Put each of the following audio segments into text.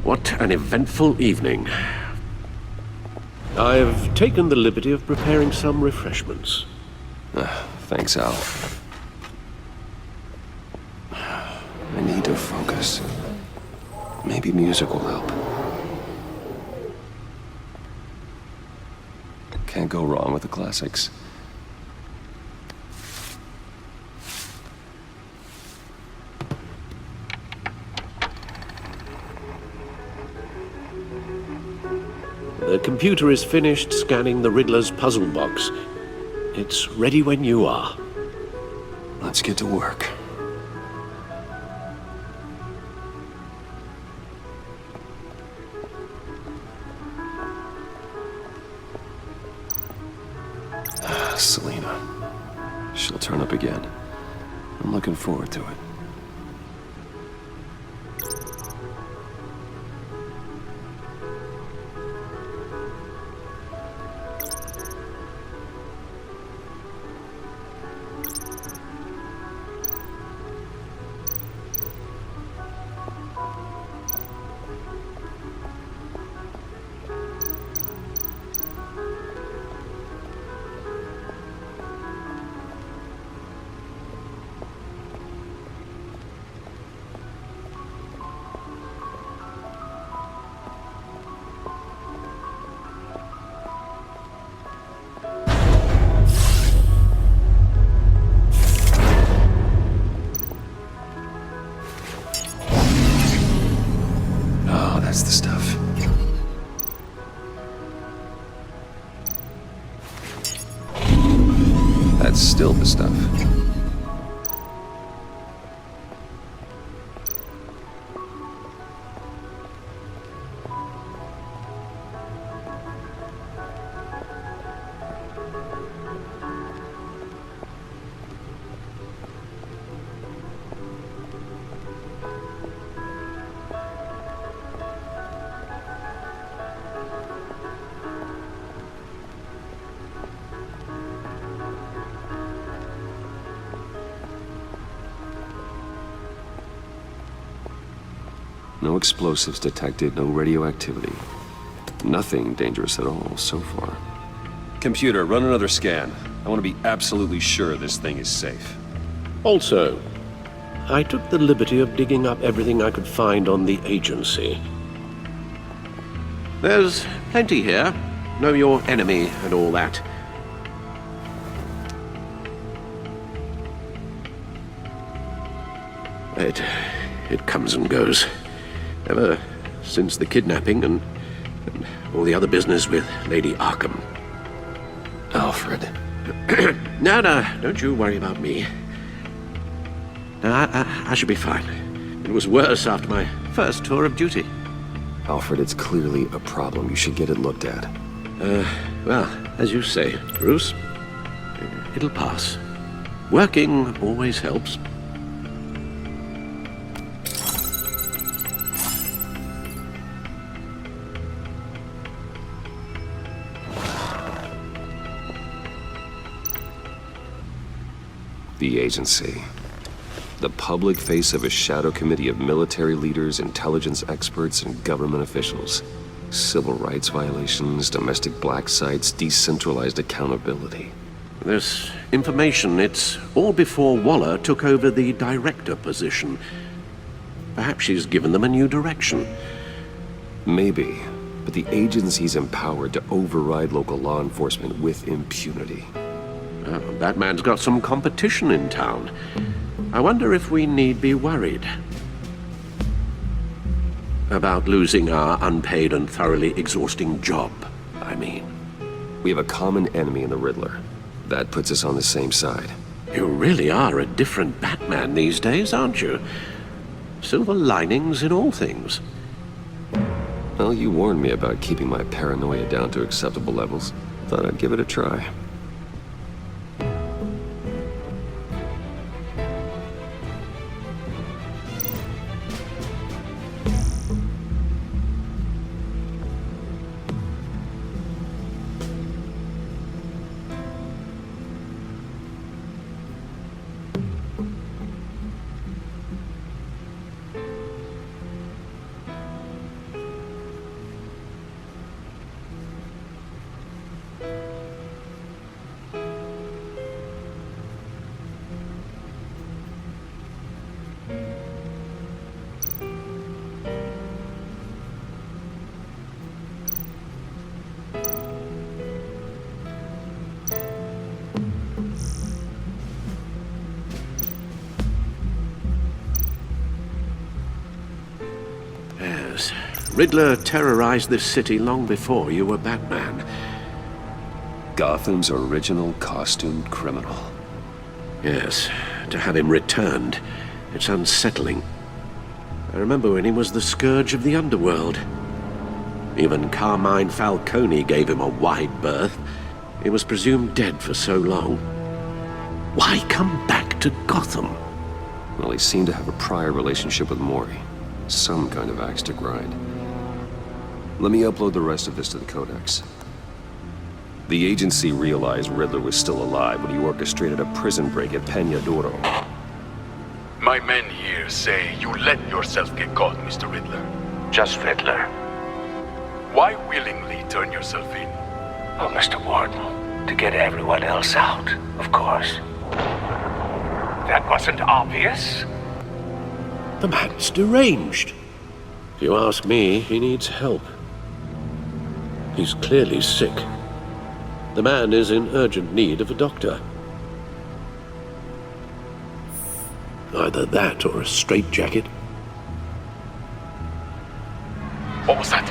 What an eventful evening. I've taken the liberty of preparing some refreshments. Thanks, Al. I need to focus. Maybe music will help. Can't go wrong with the classics. The computer is finished scanning the Riddler's puzzle box. It's ready when you are. Let's get to work. Selena. She'll turn up again. I'm looking forward to it. That's the stuff. That's still the stuff. No explosives detected, no radioactivity. Nothing dangerous at all so far. Computer, run another scan. I want to be absolutely sure this thing is safe. Also, I took the liberty of digging up everything I could find on the agency. There's plenty here. Know your enemy and all that. It comes and goes. Ever since the kidnapping and all the other business with Lady Arkham. Alfred. No, don't you worry about me. No, I should be fine. It was worse after my first tour of duty. Alfred, it's clearly a problem. You should get it looked at. Well, as you say, Bruce, it'll pass. Working always helps. The agency. The public face of a shadow committee of military leaders, intelligence experts, and government officials. Civil rights violations, domestic black sites, decentralized accountability. This information, it's all before Waller took over the director position. Perhaps she's given them a new direction. Maybe, but the agency's empowered to override local law enforcement with impunity. Batman's got some competition in town. I wonder if we need be worried about losing our unpaid and thoroughly exhausting job, I mean. We have a common enemy in the Riddler. That puts us on the same side. You really are a different Batman these days, aren't you? Silver linings in all things. Well, you warned me about keeping my paranoia down to acceptable levels. Thought I'd give it a try. Yes. Riddler terrorized this city long before you were Batman. Gotham's original costumed criminal. Yes. To have him returned, it's unsettling. I remember when he was the scourge of the underworld. Even Carmine Falcone gave him a wide berth. He was presumed dead for so long. Why come back to Gotham? Well, he seemed to have a prior relationship with Mori. Some kind of axe to grind. Let me upload the rest of this to the Codex. The agency realized Riddler was still alive when he orchestrated a prison break at Peña Duro. My men here say you let yourself get caught, Mr. Riddler. Just Riddler. Why willingly turn yourself in? Oh, Mr. Warden, to get everyone else out, of course. That wasn't obvious. The man's deranged. If you ask me, he needs help. He's clearly sick. The man is in urgent need of a doctor. Either that or a straitjacket. What was that?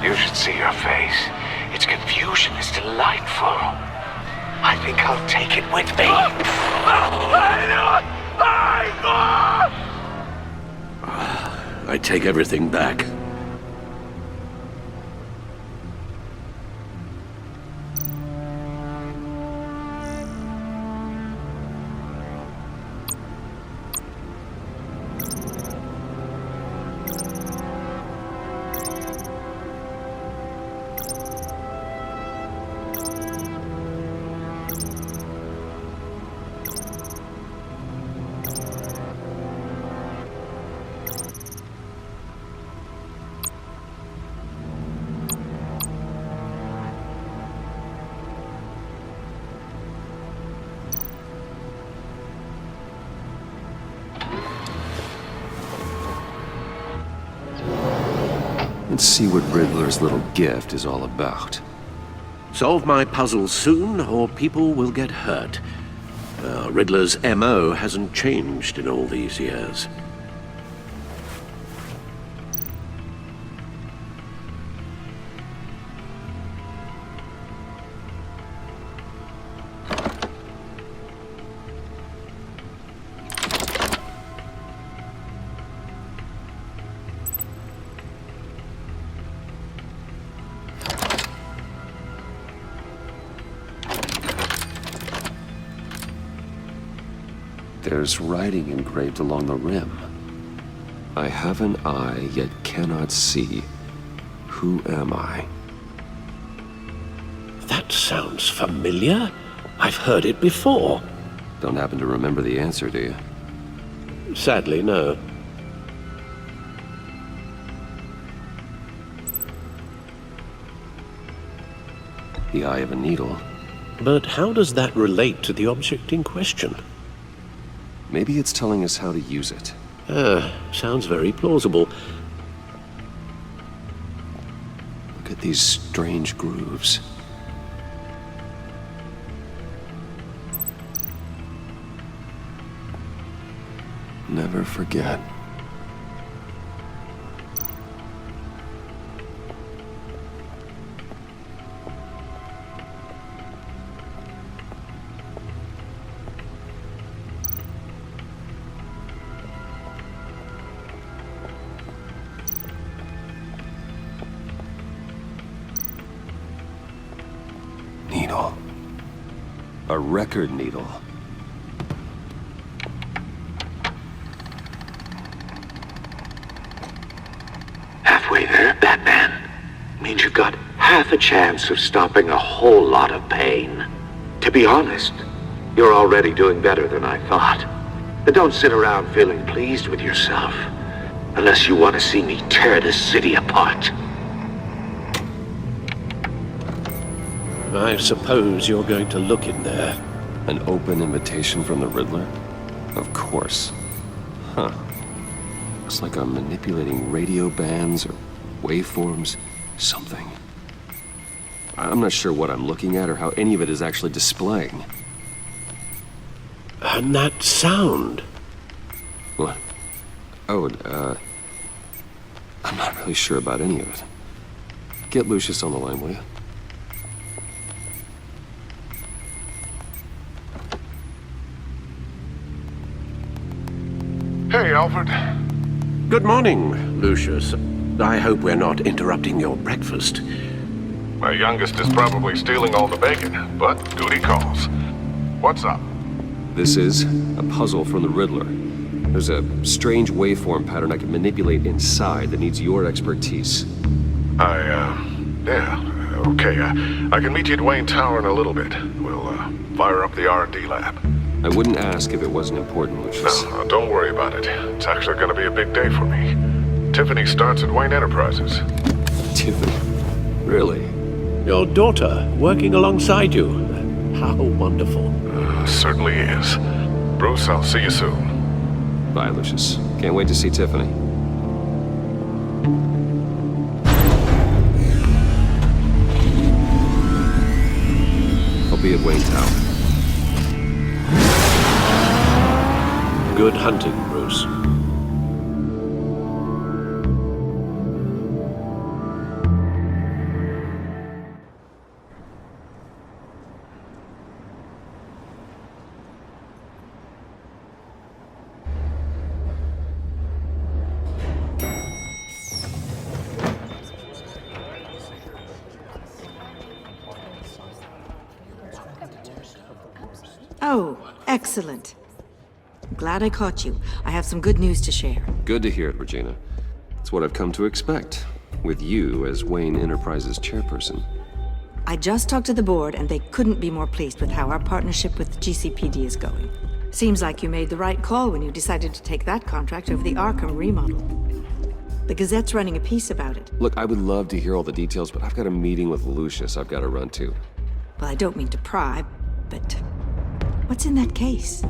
You should see your face. Its confusion is delightful. I think I'll take it with me. I take everything back. Let's see what Riddler's little gift is all about. Solve my puzzle soon, or people will get hurt. Riddler's MO hasn't changed in all these years. There's writing engraved along the rim. I have an eye, yet cannot see. Who am I? That sounds familiar. I've heard it before. Don't happen to remember the answer, do you? Sadly, no. The eye of a needle. But how does that relate to the object in question? Maybe it's telling us how to use it. Sounds very plausible. Look at these strange grooves. Never forget. Needle. A record needle. Halfway there, Batman. Means you've got half a chance of stopping a whole lot of pain. To be honest, you're already doing better than I thought. But don't sit around feeling pleased with yourself. Unless you want to see me tear this city apart. I suppose you're going to look in there. An open invitation from the Riddler? Of course. Huh. Looks like I'm manipulating radio bands or waveforms. Something. I'm not sure what I'm looking at or how any of it is actually displaying. And that sound. What? Oh, I'm not really sure about any of it. Get Lucius on the line, will you? Hey, Alfred. Good morning, Lucius. I hope we're not interrupting your breakfast. My youngest is probably stealing all the bacon, but duty calls. What's up? This is a puzzle from the Riddler. There's a strange waveform pattern I can manipulate inside that needs your expertise. Yeah, okay. I can meet you at Wayne Tower in a little bit. We'll, fire up the R&D lab. I wouldn't ask if it wasn't important, Lucius. No, don't worry about it. It's actually gonna be a big day for me. Tiffany starts at Wayne Enterprises. Tiffany? Really? Your daughter working alongside you. How wonderful. Certainly is. Bruce, I'll see you soon. Bye, Lucius. Can't wait to see Tiffany. I'll be at Wayne Tower. Good hunting, Bruce. Oh, excellent. Glad I caught you. I have some good news to share. Good to hear it, Regina. It's what I've come to expect, with you as Wayne Enterprises chairperson. I just talked to the board, and they couldn't be more pleased with how our partnership with GCPD is going. Seems like you made the right call when you decided to take that contract over the Arkham remodel. The Gazette's running a piece about it. Look, I would love to hear all the details, but I've got a meeting with Lucius I've got to run to. Well, I don't mean to pry, but what's in that case?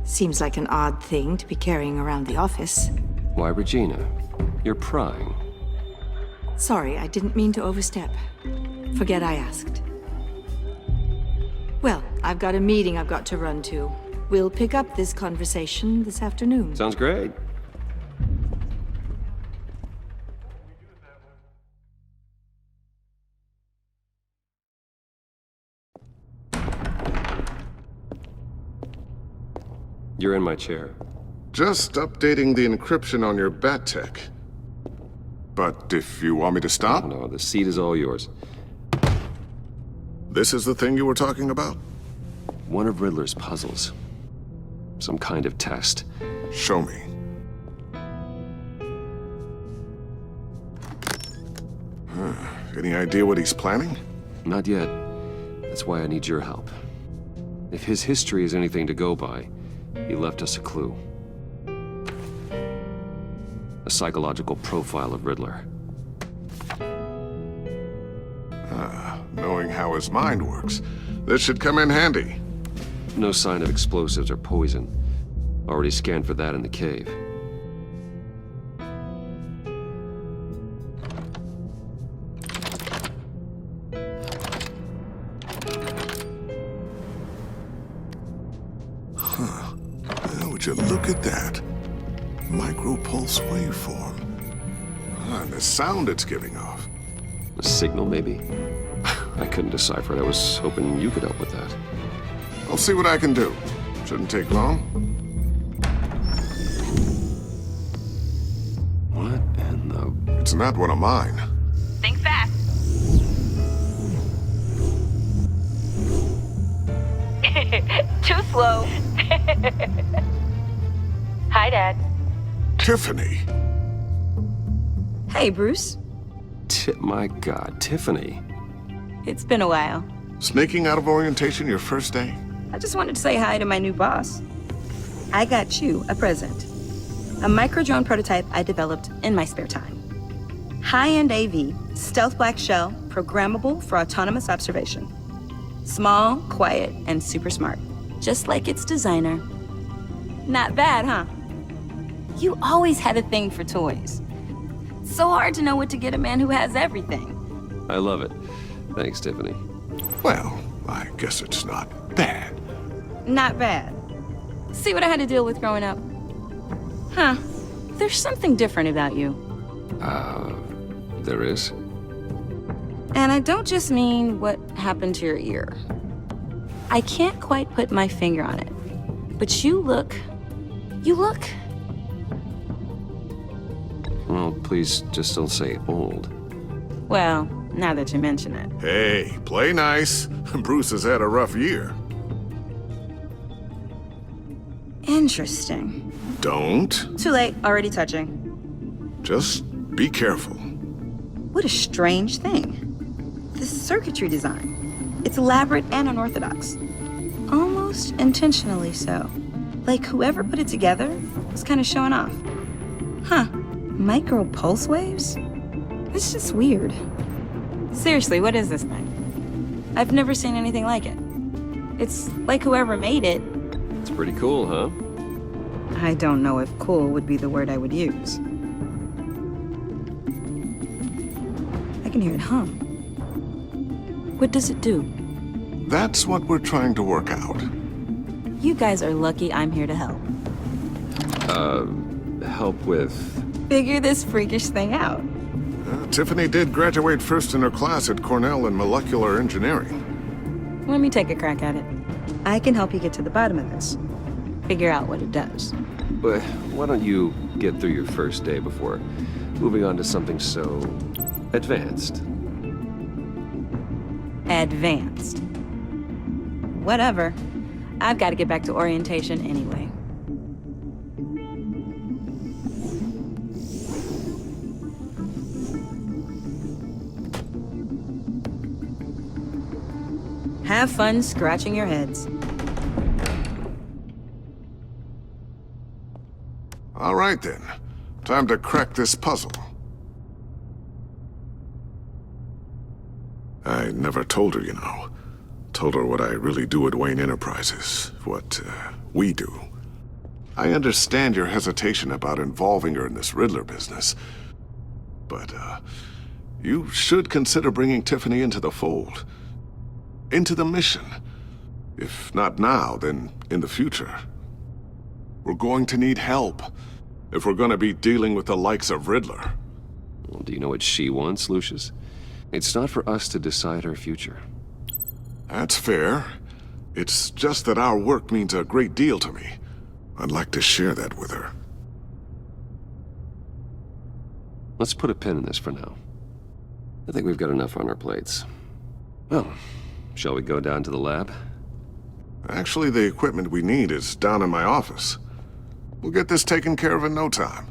Seems like an odd thing to be carrying around the office. Why, Regina? You're prying. Sorry, I didn't mean to overstep. Forget I asked. Well, I've got a meeting I've got to run to. We'll pick up this conversation this afternoon. Sounds great. You're in my chair. Just updating the encryption on your bat tech. But if you want me to stop, No, the seat is all yours. this is the thing you were talking about? One of Riddler's puzzles. Some kind of test. Show me. Any idea what he's planning? Not yet. That's why I need your help. If his history is anything to go by, he left us a clue. A psychological profile of Riddler. Knowing how his mind works, this should come in handy. No sign of explosives or poison. Already scanned for that in the cave. Would you look at that? Micropulse waveform. And the sound it's giving off. A signal, maybe? I couldn't decipher it. I was hoping you could help with that. I'll see what I can do. Shouldn't take long. What in the... It's not one of mine. Think fast. Too slow. Hi, Dad. Tiffany. Hey, Bruce. My God, Tiffany. It's been a while. Sneaking out of orientation your first day? I just wanted to say hi to my new boss. I got you a present. A micro-drone prototype I developed in my spare time. High-end AV, stealth black shell, programmable for autonomous observation. Small, quiet, and super smart. Just like its designer. Not bad, huh? You always had a thing for toys. So hard to know what to get a man who has everything. I love it. Thanks, Tiffany. Well, I guess it's not bad. Not bad. See what I had to deal with growing up? Huh. There's something different about you. There is? And I don't just mean what happened to your ear. I can't quite put my finger on it. But you look... Well, please just don't say old. Well, now that you mention it. Hey, play nice. Bruce has had a rough year. Interesting. Don't. Too late, already touching. Just be careful. What a strange thing. The circuitry design. It's elaborate and unorthodox. Almost intentionally so. Like whoever put it together was kind of showing off. Huh. Micro pulse waves? It's just weird. Seriously, what is this thing? I've never seen anything like it. It's like whoever made it. It's pretty cool, huh? I don't know if cool would be the word I would use. I can hear it hum. What does it do? That's what we're trying to work out. You guys are lucky I'm here to help. Help with... Figure this freakish thing out. Tiffany did graduate first in her class at Cornell in molecular engineering. Let me take a crack at it. I can help you get to the bottom of this. Figure out what it does. But why don't you get through your first day before moving on to something so... advanced? Advanced. Whatever. I've got to get back to orientation anyway. Have fun scratching your heads. All right then. Time to crack this puzzle. I never told her, you know. Told her what I really do at Wayne Enterprises. What, we do. I understand your hesitation about involving her in this Riddler business. But, you should consider bringing Tiffany into the fold. Into the mission. If not now, then in the future. We're going to need help if we're going to be dealing with the likes of Riddler. Well, do you know what she wants, Lucius? It's not for us to decide her future. That's fair. It's just that our work means a great deal to me. I'd like to share that with her. Let's put a pin in this for now. I think we've got enough on our plates. Well, shall we go down to the lab? Actually, the equipment we need is down in my office. We'll get this taken care of in no time.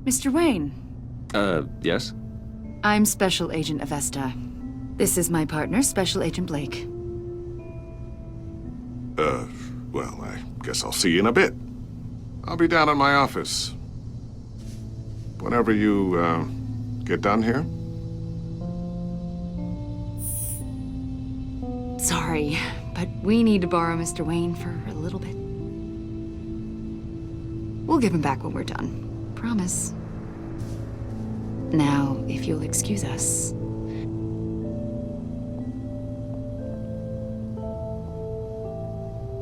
Mr. Wayne. Yes? I'm Special Agent Avesta. This is my partner, Special Agent Blake. Well, I guess I'll see you in a bit. I'll be down in my office. Whenever you, get done here. Sorry, but we need to borrow Mr. Wayne for a little bit. We'll give him back when we're done. Promise. Now, if you'll excuse us.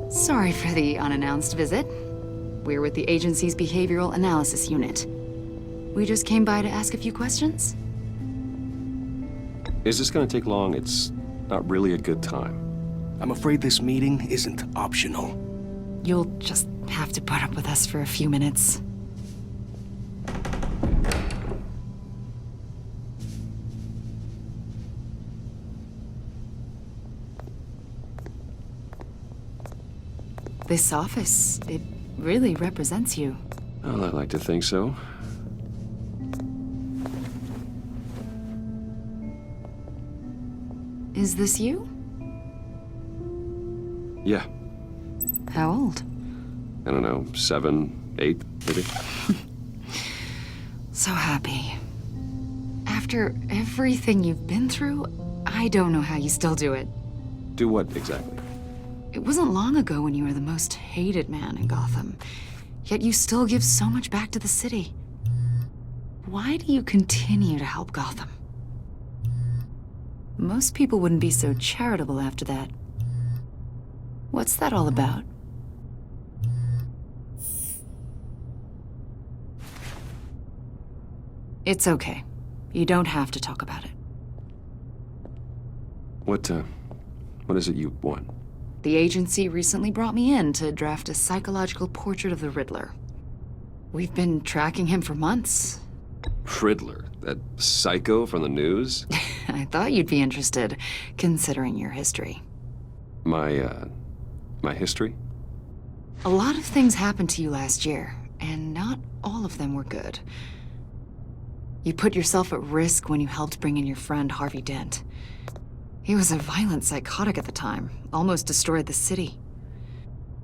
Sorry for the unannounced visit. We're with the agency's Behavioral Analysis Unit. We just came by to ask a few questions. Is this gonna take long? It's not really a good time. I'm afraid this meeting isn't optional. You'll just have to put up with us for a few minutes. This office, it really represents you. Well, I like to think so. Is this you? Yeah. How old? I don't know, 7, 8, maybe? So happy. After everything you've been through, I don't know how you still do it. Do what, exactly? It wasn't long ago when you were the most hated man in Gotham, yet you still give so much back to the city. Why do you continue to help Gotham? Most people wouldn't be so charitable after that. What's that all about? It's okay. You don't have to talk about it. What is it you want? The agency recently brought me in to draft a psychological portrait of the Riddler. We've been tracking him for months. Riddler? That psycho from the news? I thought you'd be interested, considering your history. My history? A lot of things happened to you last year, and not all of them were good. You put yourself at risk when you helped bring in your friend Harvey Dent. He was a violent psychotic at the time, almost destroyed the city.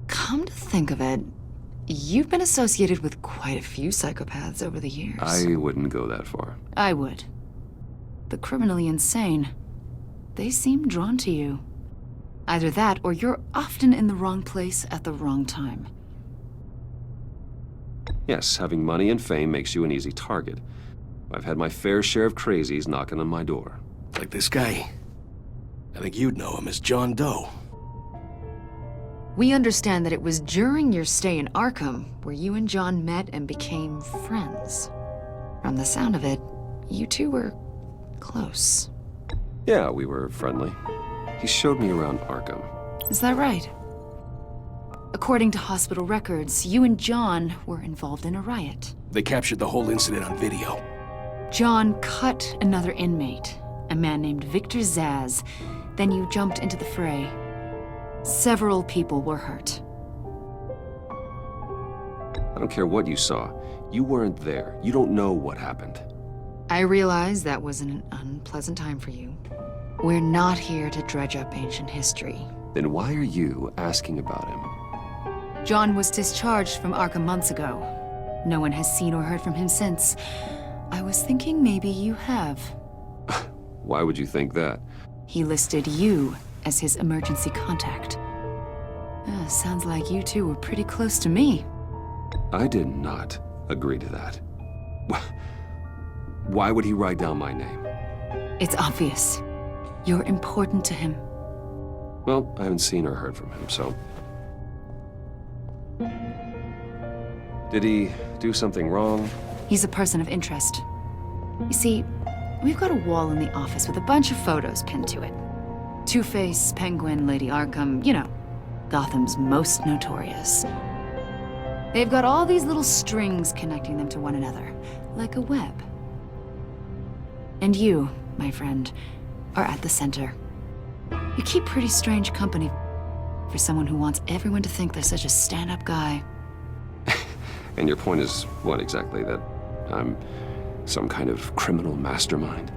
Come to think of it, you've been associated with quite a few psychopaths over the years. I wouldn't go that far. I would. The criminally insane. They seem drawn to you. Either that, or you're often in the wrong place at the wrong time. Yes, having money and fame makes you an easy target. I've had my fair share of crazies knocking on my door. Like this guy. I think you'd know him as John Doe. We understand that it was during your stay in Arkham where you and John met and became friends. From the sound of it, you two were close. Yeah, we were friendly. He showed me around Arkham. Is that right? According to hospital records, you and John were involved in a riot. They captured the whole incident on video. John cut another inmate, a man named Victor Zsasz. Then you jumped into the fray. Several people were hurt. I don't care what you saw. You weren't there. You don't know what happened. I realize that was an unpleasant time for you. We're not here to dredge up ancient history. Then why are you asking about him? John was discharged from Arkham months ago. No one has seen or heard from him since. I was thinking maybe you have. Why would you think that? He listed you as his emergency contact. Sounds like you two were pretty close to me. I did not agree to that. Why would he write down my name? It's obvious. You're important to him. Well, I haven't seen or heard from him, so... Did he do something wrong? He's a person of interest. You see, we've got a wall in the office with a bunch of photos pinned to it. Two-Face, Penguin, Lady Arkham, you know, Gotham's most notorious. They've got all these little strings connecting them to one another, like a web. And you, my friend, are at the center. You keep pretty strange company for someone who wants everyone to think they're such a stand-up guy. And your point is what exactly? That I'm some kind of criminal mastermind?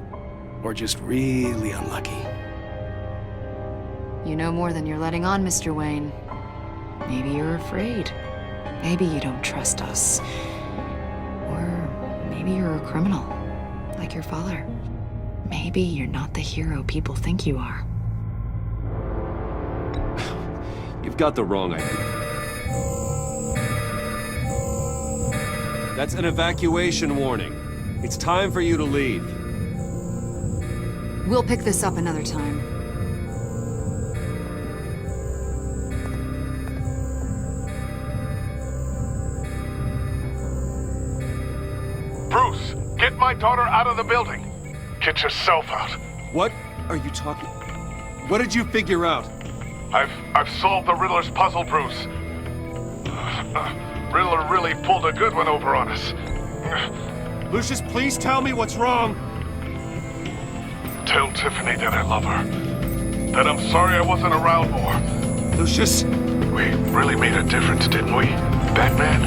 Or just really unlucky. You know more than you're letting on, Mr. Wayne. Maybe you're afraid. Maybe you don't trust us. Or maybe you're a criminal, like your father. Maybe you're not the hero people think you are. You've got the wrong idea. That's an evacuation warning. It's time for you to leave. We'll pick this up another time. Bruce, get my daughter out of the building. Get yourself out. What are you talking... What did you figure out? I've solved the Riddler's puzzle, Bruce. Riddler really pulled a good one over on us. Lucius, please tell me what's wrong. Tell Tiffany that I love her. That I'm sorry I wasn't around more. Lucius? We really made a difference, didn't we, Batman?